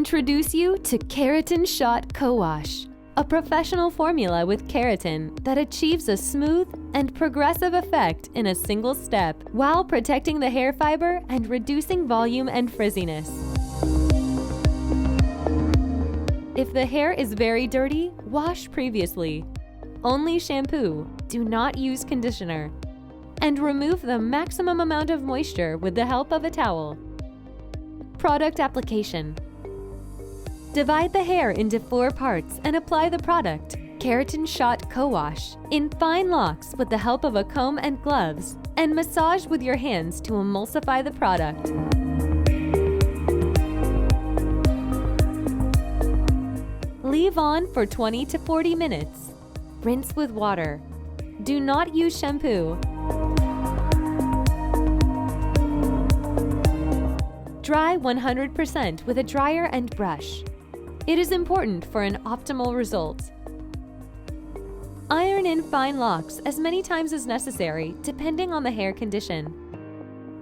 introduce you to Keratin Shot Co-Wash, a professional formula with keratin that achieves a smooth and progressive effect in a single step while protecting the hair fiber and reducing volume and frizziness. If the hair is very dirty, wash previously. Only shampoo, do not use conditioner. And remove the maximum amount of moisture with the help of a towel. Product application. Divide the hair into 4 parts and apply the product, Keratin Shot Co-Wash, in fine locks with the help of a comb and gloves, and massage with your hands to emulsify the product. Leave on for 20 to 40 minutes. Rinse with water. Do not use shampoo. Dry 100% with a dryer and brush. It is important for an optimal result. Iron in fine locks as many times as necessary, depending on the hair condition.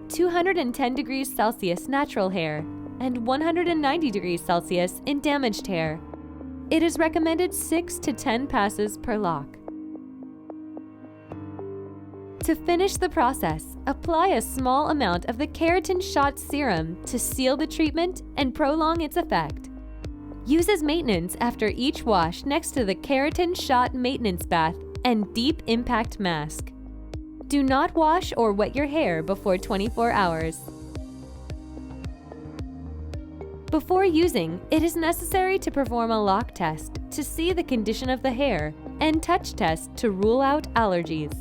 210 degrees Celsius natural hair and 190 degrees Celsius in damaged hair. It is recommended 6 to 10 passes per lock. To finish the process, apply a small amount of the Keratin Shot Serum to seal the treatment and prolong its effect. Use as maintenance after each wash next to the Keratin Shot Maintenance Bath and Deep Impact Mask. Do not wash or wet your hair before 24 hours. Before using, it is necessary to perform a lock test to see the condition of the hair and touch test to rule out allergies.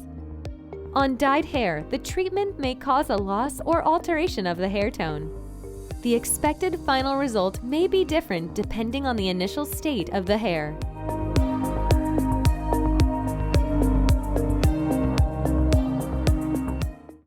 On dyed hair, the treatment may cause a loss or alteration of the hair tone. The expected final result may be different depending on the initial state of the hair.